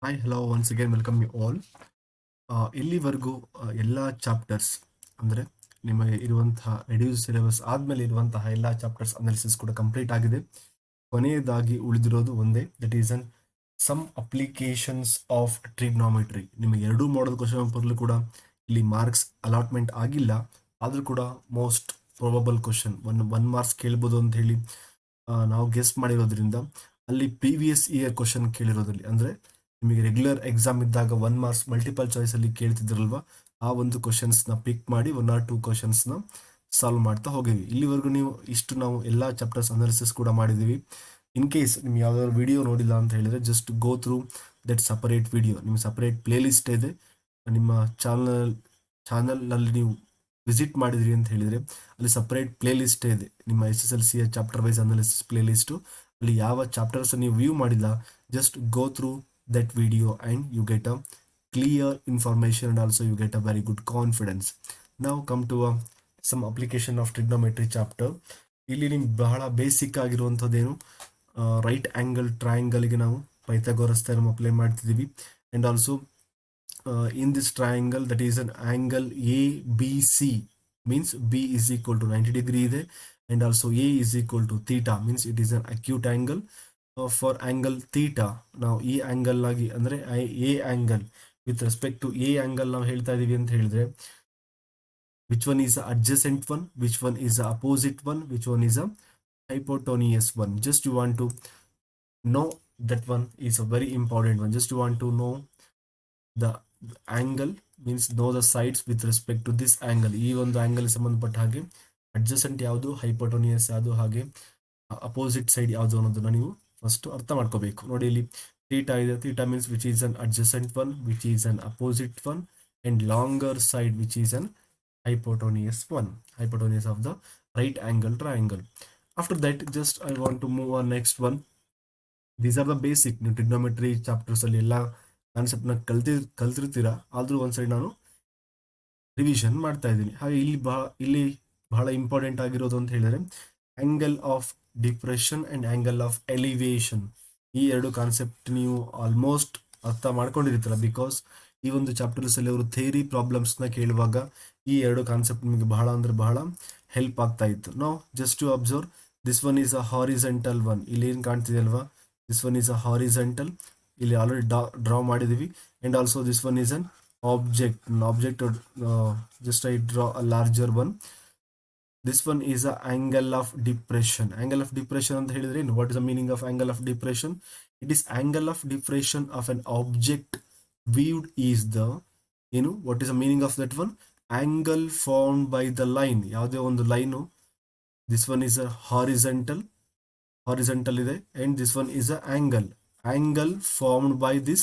Hi hello once again welcome you all. ಇಲ್ಲಿವರೆಗೂ ಎಲ್ಲ chapters ಅಂದರೆ ನಿಮಗೆ ಇರುವಂತಹ ರೆಡ್ಯೂಸ್ ಸಿಲೆಬಸ್ ಆದಮೇಲೆ ಇರುವಂತಹ ಎಲ್ಲ ಚಾಪ್ಟರ್ಸ್ ಅನಾಲಿಸಿಸ್ ಕೂಡ ಕಂಪ್ಲೀಟ್ ಆಗಿದೆ. ಕೊನೆಯದಾಗಿ ಉಳಿದಿರೋದು ಒಂದೇ, that is an some applications of trigonometry. ನಿಮಗೆ ಎರಡೂ ಮಾಡಲ್ ಕ್ವಶನ್ ಪೇಪರ್ಲು ಕೂಡ ಇಲ್ಲಿ ಮಾರ್ಕ್ಸ್ ಅಲಾಟ್ಮೆಂಟ್ ಆಗಿಲ್ಲ, ಆದರೂ ಕೂಡ most probable question one marks ಕೇಳ್ಬೋದು ಅಂತ ಹೇಳಿ ನಾವು ಗೆಸ್ಟ್ ಮಾಡಿರೋದ್ರಿಂದ ಅಲ್ಲಿ ಪ್ರೀವಿಯಸ್ ಇಯರ್ ಕ್ವಶನ್ ಕೇಳಿರೋದ್ರಲ್ಲಿ ಅಂದರೆ ನಿಮಗೆ ರೆಗ್ಯುಲರ್ ಎಕ್ಸಾಮ್ ಇದ್ದಾಗ 1 ಮಾರ್ಕ್ಸ್ ಮಲ್ಟಿಪಲ್ ಚಾಯ್ಸ್ ಅಲ್ಲಿ ಕೇಳ್ತಿದ್ರಲ್ವಾ, ಆ ಒಂದು ಕ್ವಶನ್ಸ್ನ ಪಿಕ್ ಮಾಡಿ 1 or 2 ಕ್ವಶನ್ಸ್ನ ಸಾಲ್ವ್ ಮಾಡ್ತಾ ಹೋಗಿವಿ. ಇಲ್ಲಿವರೆಗೂ ನೀವು ಇಷ್ಟು ನಾವು ಎಲ್ಲ ಚಾಪ್ಟರ್ಸ್ ಅನಾಲಿಸಿಸ್ ಕೂಡ ಮಾಡಿದ್ದೀವಿ. ಇನ್ ಕೇಸ್ ನಿಮ್ಗೆ ಯಾವ್ದಾದ್ರು ವಿಡಿಯೋ ನೋಡಿಲ್ಲ ಅಂತ ಹೇಳಿದ್ರೆ just go through that separate video. ನಿಮ್ಮ ಸಪರೇಟ್ ಪ್ಲೇ ಲಿಸ್ಟ್ ಇದೆ ನಿಮ್ಮ ಚಾನಲ್ನಲ್ಲಿ ನೀವು ವಿಸಿಟ್ ಮಾಡಿದ್ರಿ ಅಂತ ಹೇಳಿದರೆ ಅಲ್ಲಿ ಸಪರೇಟ್ ಪ್ಲೇ ಲಿಸ್ಟ್ ಇದೆ ನಿಮ್ಮ SSLC chapter wise analysis play list. ಅಲ್ಲಿ ಯಾವ ಚಾಪ್ಟರ್ಸ್ ನೀವು ವ್ಯೂ ಮಾಡಿಲ್ಲ, just go through that video and you get a clear information and also you get a very good confidence. Now come to some application of trigonometry chapter. ಇಲ್ಲಿ ನಿಮ್ಗೆ ಬಹಳ basic ಆಗಿರುವಂಥದ್ದೇನು, right angle ಟ್ರಯಾಂಗಲ್ಗೆ ನಾವು Pythagoras theorem apply ಮಾಡ್ತಿದ್ದೀವಿ. And also in this triangle that is an angle ABC means B is equal to 90 degree ಇದೆ, and also A is equal to theta means it is an acute angle. For angle theta ನಾವು ಈ angle ಆಗಿ ಅಂದರೆ a angle with respect to a angle ನಾವು ಹೇಳ್ತಾ ಇದೀವಿ ಅಂತ ಹೇಳಿದ್ರೆ which one is adjacent one, which one is opposite one, which one is a hypotenuse one. Just you want to know that one is a very important one. Just you want to know the angle means know the sides with respect to this angle. ಈ ಒಂದು angle ಸಂಬಂಧಪಟ್ಟ ಹಾಗೆ adjacent ಯಾವುದು, ಹೈಪೋಟೋನಿಯಸ್ ಯಾವುದು, ಹಾಗೆ opposite side ಯಾವುದು ಅನ್ನೋದನ್ನ ನೀವು ಫಸ್ಟ್ ಅರ್ಥ ಮಾಡ್ಕೋಬೇಕು. ನೋಡಿ ಇಲ್ಲಿ ಥೀಟಾ ಇದೆ, theta means which is an adjacent one, which is an opposite one, and longer side which is an hypotenuse one, hypotenuse of the right angle triangle. After that just I want to move on next one. These are the basic ನೀವು trigonometry chapters ಅಲ್ಲಿ ಎಲ್ಲ ಕಾನ್ಸೆಪ್ಟ್ನ ಕಲ್ತಿರ್ತೀರಾ, ಆದ್ರೂ ಒಂದ್ಸೈಡ್ ನಾನು revision ಮಾಡ್ತಾ ಇದ್ದೀನಿ. ಹಾಗೆ ಇಲ್ಲಿ ಬಹಳ ಇಂಪಾರ್ಟೆಂಟ್ ಆಗಿರೋದು ಅಂತ ಹೇಳಿದ್ರೆ angle of depression and angle of elevation. ಈ ಎರಡು ಕಾನ್ಸೆಪ್ಟ್ ನೀವು ಆಲ್ಮೋಸ್ಟ್ ಅರ್ಥ ಮಾಡ್ಕೊಂಡಿರ್ತೀರ, ಬಿಕಾಸ್ ಈ ಒಂದು ಚಾಪ್ಟರ್ಸ್ ಅಲ್ಲಿ ಅವರು ಥಿಯರಿ ಪ್ರಾಬ್ಲಮ್ಸ್ನ ಕೇಳುವಾಗ ಈ ಎರಡು ಕಾನ್ಸೆಪ್ಟ್ ನಿಮಗೆ ಬಹಳ ಅಂದ್ರೆ ಬಹಳ ಹೆಲ್ಪ್ ಆಗ್ತಾ ಇತ್ತು. ನಾವು just to observe this one is a horizontal one. ಇಲ್ಲಿ ಏನು ಕಾಣ್ತಿದೆ ಅಲ್ವಾ, this one is a horizontal, ಇಲ್ಲಿ ಆಲ್ರೆಡಿ ಡ್ರಾ ಮಾಡಿದೀವಿ. And also this one is an object just I draw a larger one. This one is a angle of depression. Angle of depression ಅಂತ ಹೇಳಿದ್ರೆ what is the meaning of angle of depression? It is angle of depression of an object viewed is the, what is the meaning of that one? Angle formed by the line. ಯಾವುದೇ ಒಂದು line, this one is a horizontal ಇದೆ, and this one is a angle formed by this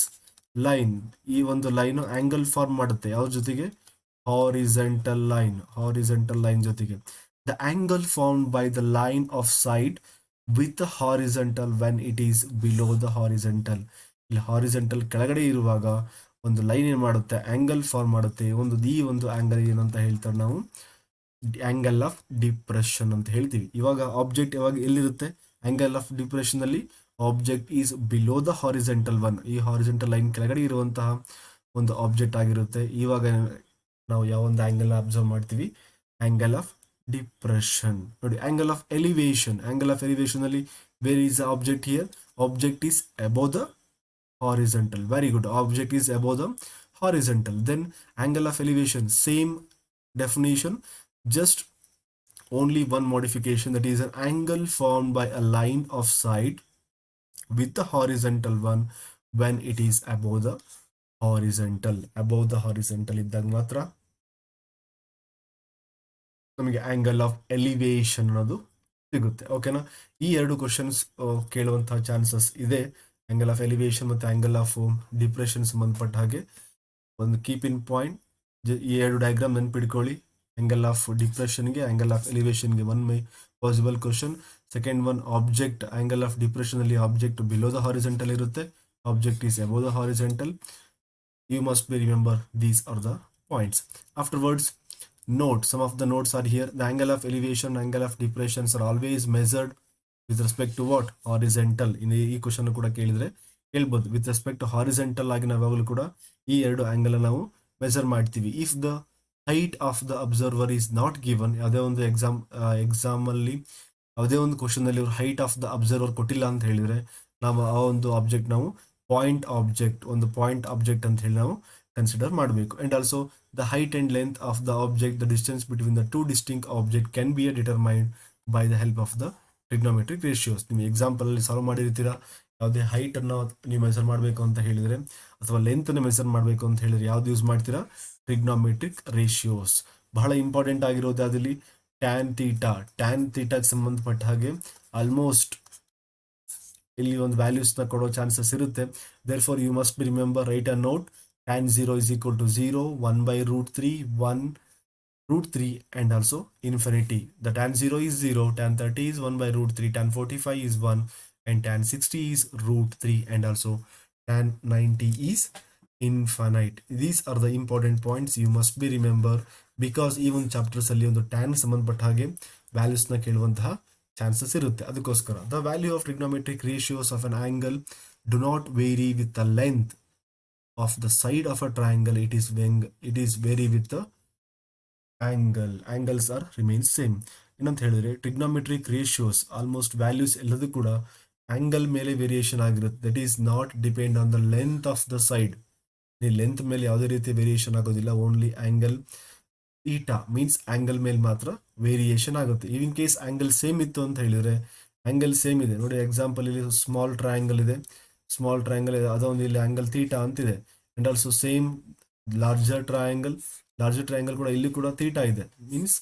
line. ಈ ಒಂದು line angle form ಮಾಡುತ್ತೆ ಯಾವ್ದ್ರ ಜೊತೆಗೆ? Horizontal line ಜೊತೆಗೆ. The angle formed by the line of sight with the horizontal when it is below the horizontal. ಇಲ್ಲಿ horizontal ಕೆಳಗಡೆ ಇರುವಾಗ ಒಂದು ಲೈನ್ ಏನ್ ಮಾಡುತ್ತೆ, ಆಂಗಲ್ ಫಾರ್ಮ್ ಮಾಡುತ್ತೆ. ಈ ಒಂದು ಆಂಗಲ್ ಏನಂತ ಹೇಳ್ತಾರೆ ನಾವು? ಆಂಗಲ್ ಆಫ್ ಡಿಪ್ರೆಷನ್ ಅಂತ ಹೇಳ್ತೀವಿ. ಇವಾಗ ಆಬ್ಜೆಕ್ಟ್ ಯಾವಾಗ ಎಲ್ಲಿರುತ್ತೆ? ಆಂಗಲ್ ಆಫ್ ಡಿಪ್ರೆಷನ್ ಅಲ್ಲಿ object is below the horizontal one. ಈ ಹಾರಿಸೆಂಟಲ್ ಲೈನ್ ಕೆಳಗಡೆ ಇರುವಂತಹ ಒಂದು ಆಬ್ಜೆಕ್ಟ್ ಆಗಿರುತ್ತೆ. ಇವಾಗ ನಾವು ಯಾವ ಒಂದು ಆಂಗಲ್ ಅಬ್ಸರ್ವ್ ಮಾಡ್ತೀವಿ? Angle of depression. ನೋಡಿ, ಆಂಗಲ್ ಆಫ್ ಎಲಿವೇಶನ್ ಅಲ್ಲಿ where is object here? Object is above the horizontal. Very good. Object is above the horizontal. Then angle of elevation, same definition, just only one modification, that is an angle formed by a line of sight with the horizontal one when it is above the horizontal. ಇದ್ದಾಗ ಮಾತ್ರ ನಮಗೆ angle of elevation ಅನ್ನೋದು ಸಿಗುತ್ತೆ. ಓಕೆನಾ? ಈ ಎರಡು questions ಕೇಳುವಂತಹ chances ಇದೆ, ಆಂಗಲ್ ಆಫ್ ಎಲಿವೇಶನ್ ಮತ್ತು ಆಂಗಲ್ ಆಫ್ ಡಿಪ್ರೆಷನ್ ಸಂಬಂಧಪಟ್ಟ ಹಾಗೆ. ಒಂದು ಕೀಪ್ ಇನ್ ಪಾಯಿಂಟ್, ಈ ಎರಡು ಡಯಾಗ್ರಾಮ್ ನೆನ್ಪಿಡ್ಕೊಳ್ಳಿ. ಆಂಗಲ್ ಆಫ್ ಡಿಪ್ರೆಷನ್ಗೆ, ಆಂಗಲ್ ಆಫ್ ಎಲಿವೇಶನ್ಗೆ one my possible question. Second one, object angle of depression ಅಲ್ಲಿ ಆಬ್ಜೆಕ್ಟ್ ಬಿಲೋ ದ ಹಾರಿಸೆಂಟಲ್ ಇರುತ್ತೆ, object is above the horizontal. You must be remember these are the points. Afterwards, note, some of the notes are here. The angle of elevation, angle of depressions are always measured with respect to what? Horizontal. In ಈ question ಕೂಡ ಕೇಳಿದ್ರೆ ಹೇಳ್ಬೋದು. With respect to horizontal ಆಗಿ ನಾವು ಯಾವಾಗಲೂ ಕೂಡ ಈ ಎರಡು ಆಂಗಲ್ ನಾವು ಮೆಜರ್ ಮಾಡ್ತೀವಿ. If the height of the observer is not given, ಯಾವುದೇ ಒಂದು ಎಕ್ಸಾಮ್ ಅಲ್ಲಿ ಯಾವುದೇ ಒಂದು ಕ್ವಶನ್ ಅಲ್ಲಿ ಹೈಟ್ ಆಫ್ ದ ಅಬ್ಸರ್ವರ್ ಕೊಟ್ಟಿಲ್ಲ ಅಂತ ಹೇಳಿದ್ರೆ ನಾವು ಆ ಒಂದು ಆಬ್ಜೆಕ್ಟ್ ನಾವು ಪಾಯಿಂಟ್ ಆಬ್ಜೆಕ್ಟ್ ಅಂತ ಹೇಳಿ ನಾವು ಕನ್ಸಿಡರ್ ಮಾಡಬೇಕು. And also the height and length of the object, the distance between the two distinct object can be determined by the help of the trigonometric ratios. ನೀವು ಎಕ್ಸಾಂಪಲ್ ಅಲ್ಲಿ solve ಮಾಡಿರ್ತೀರಾ, ಯಾವುದೇ height ಅನ್ನು ನೀವು measure ಮಾಡಬೇಕು ಅಂತ ಹೇಳಿದ್ರೆ ಅಥವಾ ಲೆಂತ್ ಅನ್ನು ಮೆಸರ್ ಮಾಡಬೇಕು ಅಂತ ಹೇಳಿದ್ರೆ ಯಾವ್ದು ಯೂಸ್ ಮಾಡ್ತೀರಾ? Trigonometric ratios. ಬಹಳ ಇಂಪಾರ್ಟೆಂಟ್ ಆಗಿರೋದು ಅದಲ್ಲಿ ಟ್ಯಾನ್ ಥೀಟಾಗೆ ಸಂಬಂಧಪಟ್ಟ ಹಾಗೆ ಆಲ್ಮೋಸ್ಟ್ ಇಲ್ಲಿ ಒಂದು ವ್ಯಾಲ್ಯೂಸ್ ನ ಕೊಡೋ ಚಾನ್ಸಸ್ ಇರುತ್ತೆ. Therefore you must be remember, write a note, tan 0 is equal to 0, 1 by root 3, 1 root 3 and also infinity. The tan 0 is 0, tan 30 is 1 by root 3, tan 45 is 1 and tan 60 is root 3 and also tan 90 is infinite. These are the important points you must be remember because ಈ ಒಂದು chapters ಅಲ್ಲಿ ಒಂದು tan ಸಂಬಂಧಪಟ್ಟ ಹಾಗೆ values ನ ಕೇಳುವಂತಹ chances ಇರುತ್ತೆ. ಅದಕ್ಕೋಸ್ಕರ the value of trigonometric ratios of an angle do not vary with the length of the side of a triangle. It is vary with the angle. Angles are remain same. ಏನಂತ ಹೇಳಿದ್ರೆ trigonometric ratios almost values ಎಲ್ಲದೂ ಕೂಡ angle ಮೇಲೆ variation ಆಗಿರುತ್ತೆ. That is not depend on the length of the side. ಈ length ಮೇಲೆ ಯಾವುದೇ ರೀತಿ ವೇರಿಯೇಷನ್ ಆಗೋದಿಲ್ಲ. Only angle eta means angle ಮೇಲೆ ಮಾತ್ರ ವೇರಿಯೇಷನ್ ಆಗುತ್ತೆ. ಇನ್ ಕೇಸ್ ಆಂಗಲ್ ಸೇಮ್ ಇತ್ತು ಅಂತ ಹೇಳಿದ್ರೆ, ಆಂಗಲ್ ಸೇಮ್ ಇದೆ ನೋಡಿ, ಎಕ್ಸಾಂಪಲ್ ಇಲ್ಲಿ ಸ್ಮಾಲ್ ಟ್ರಯಾಂಗಲ್ ಇದೆ, ಅದೊಂದು ಇಲ್ಲಿ ಆಂಗಲ್ ಥೀಟಾ ಅಂತಿದೆ. And also same larger triangle ಕೂಡ ಇಲ್ಲಿ ಕೂಡ ಥೀಟಾ ಇದೆ. ಮೀನ್ಸ್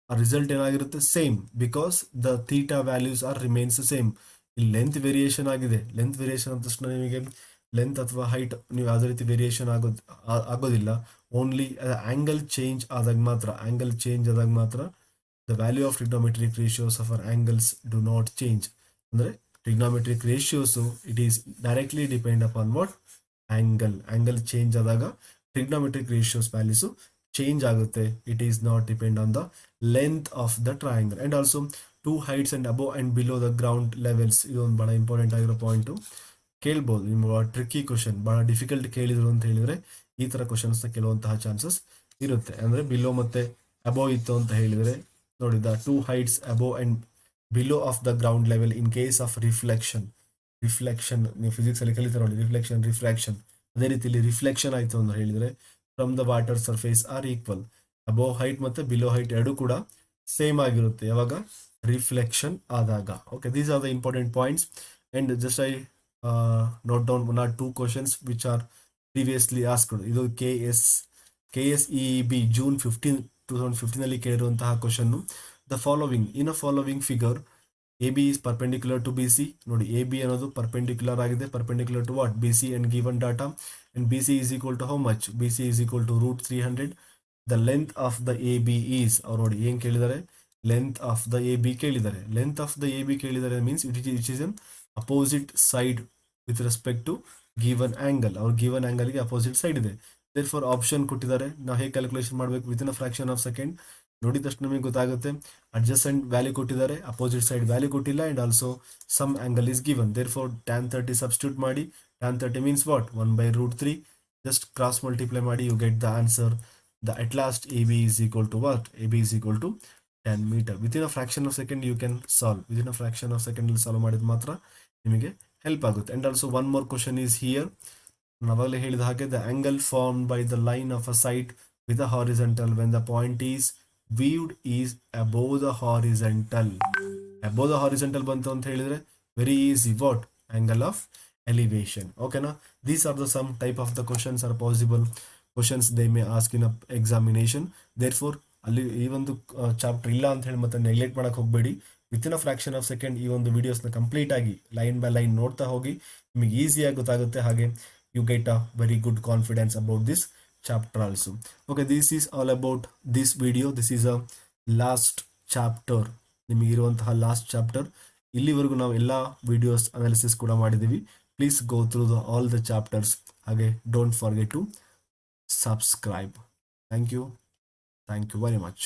ರಿಸಲ್ಟ್ ಏನಾಗಿರುತ್ತೆ? Same, because the theta values are remains same. ಇಲ್ಲಿ ಲೆಂತ್ ವೇರಿಯೇಷನ್ ಆಗಿದೆ. ಲೆಂತ್ ವೇರಿಯೇಷನ್ ಅಂದ ತಕ್ಷಣ ನಿಮಗೆ ಲೆಂತ್ ಅಥವಾ ಹೈಟ್ ನೀವು ಯಾವುದೇ ರೀತಿ ವೇರಿಯೇಷನ್ ಆಗೋದಿಲ್ಲ. ಓನ್ಲಿ ಆಂಗಲ್ ಚೇಂಜ್ ಆದಾಗ ಮಾತ್ರ the value of trigonometric ratios of our angles do not change. ಅಂದ್ರೆ trigonometric ratios it is directly depend upon what? Angle change ಆದಾಗ ಟ್ರಿಗ್ನೋಮೆಟ್ರಿಕ್ ರೇಷಿಯೋಸ್ ವ್ಯಾಲ್ಯೂಸ್ ಚೇಂಜ್ ಆಗುತ್ತೆ. It is not depend on the length of the triangle. And also two heights and above and below the ground levels. ಇದೊಂದು ಬಹಳ important ಆಗಿರೋ point. ಕೇಳ್ಬೋದು, ನಿಮ್ಮ tricky question ಬಹಳ difficult ಕೇಳಿದ್ರು ಅಂತ ಹೇಳಿದ್ರೆ ಈ ತರ ಕ್ವಶನ್ಸ್ ಕೇಳುವಂತಹ ಚಾನ್ಸಸ್ ಇರುತ್ತೆ. ಅಂದ್ರೆ ಬಿಲೋ ಮತ್ತೆ ಅಬೋವ್ ಇತ್ತು ಅಂತ ಹೇಳಿದ್ರೆ ನೋಡಿ, the two heights above and below of the ground level in case of reflection. ನೀವು ಫಿಸಿಕ್ಸ್ ಅಲ್ಲಿ ಕಲಿತಾರೆ ನೋಡಿ, ರಿಫ್ಲೆಕ್ಷನ್. ಅದೇ ರೀತಿಯಲ್ಲಿ ರಿಫ್ಲೆಕ್ಷನ್ ಆಯ್ತು ಅಂತ ಹೇಳಿದ್ರೆ from the water surface are equal. Above height ಮತ್ತೆ ಬಿಲೋ ಹೈಟ್ ಎರಡು ಕೂಡ ಸೇಮ್ ಆಗಿರುತ್ತೆ ಯಾವಾಗ? ರಿಫ್ಲೆಕ್ಷನ್ ಆದಾಗ. Okay, these are the important points. And just I note down 1 or 2 questions which are previously asked. ಇದು KSEEB June 15, 2015 ಅಲ್ಲಿ ಕೇಳಿರುವಂತಹ question. The following figure AB is perpendicular to BC. ನೋಡಿ, AB ಅನ್ನೋದು perpendicular ಆಗಿದೆ. Perpendicular to what? BC and given data. And BC is equal to how much? BC is equal to root 300. The length of the AB is, ಅವ್ರು ನೋಡಿ ಏನ್ ಕೇಳಿದ್ದಾರೆ? Length of the AB ಕೇಳಿದ್ದಾರೆ. Length of the AB ಕೇಳಿದ್ದಾರೆ means it is an opposite side with respect to given angle. ಅವ್ರ given ಆಂಗಲ್ಗೆ opposite side ಇದೆ. Therefore option ಕೊಟ್ಟಿದ್ದಾರೆ. ನಾವು ಹೇಗೆ ಕ್ಯಾಲ್ಕುಲೇಷನ್ ಮಾಡಬೇಕು? Within a fraction of second ನೋಡಿದ ತಕ್ಷಣ ನಮಗೆ ಗೊತ್ತಾಗುತ್ತೆ. ಅಡ್ಜಸೆಂಟ್ ವ್ಯಾಲ್ಯೂ ಕೊಟ್ಟಿದ್ದಾರೆ, ಅಪೋಸಿಟ್ ಸೈಡ್ ವ್ಯಾಲ್ಯೂ ಕೊಟ್ಟಿಲ್ಲ. And also some angle is given. Therefore tan 30 substitute ಮಾಡಿ. tan 30 means what? 1 by root 3. Just cross multiply ಮಾಡಿ, you get the answer. At last AB is equal to what? AB is equal to 10 meter. Within a fraction of second you can solve. Within a fraction of second solve ಮಾಡಿದ ಮಾತ್ರ ನಿಮಗೆ help ಆಗುತ್ತೆ. And also one more question is here. ನಾವಾಗಲೇ ಹೇಳಿದ ಹಾಗೆ the angle form by the line of a sight with a horizontal when the point is viewed is above the horizontal. Above the horizontal ಬಂತು ಅಂತ ಹೇಳಿದ್ರೆ very easy. What? Angle of elevation. ಓಕೆನಾ? These are the some type of the questions are possible questions they may ask in examination. Therefore ಅಲ್ಲಿ ಈ ಒಂದು chapter ಇಲ್ಲ ಅಂತ ಹೇಳಿ ಮತ್ತೆ ನೆಗ್ಲೆಕ್ಟ್ ಮಾಡಕ್ ಹೋಗಬೇಡಿ. Within a fraction of second ಈ ಒಂದು ವಿಡಿಯೋಸ್ನ ಕಂಪ್ಲೀಟ್ ಆಗಿ ಲೈನ್ ಬೈ ಲೈನ್ ನೋಡ್ತಾ ಹೋಗಿ, ನಿಮಗೆ ಈಸಿಯಾಗಿ ಗೊತ್ತಾಗುತ್ತೆ. ಹಾಗೆ you get a very good confidence about this chapter also. Okay, this is all about this video. This is a last chapter. ನಿಮಗಿರುವಂತಹ ಲಾಸ್ಟ್ ಚಾಪ್ಟರ್. ಇಲ್ಲಿವರೆಗೂ ನಾವು ಎಲ್ಲ ವಿಡಿಯೋಸ್ ಅನಾಲಿಸಿಸ್ ಕೂಡ ಮಾಡಿದ್ದೀವಿ. Please go through all the chapters. ಹಾಗೆ don't forget to subscribe. Thank you very much.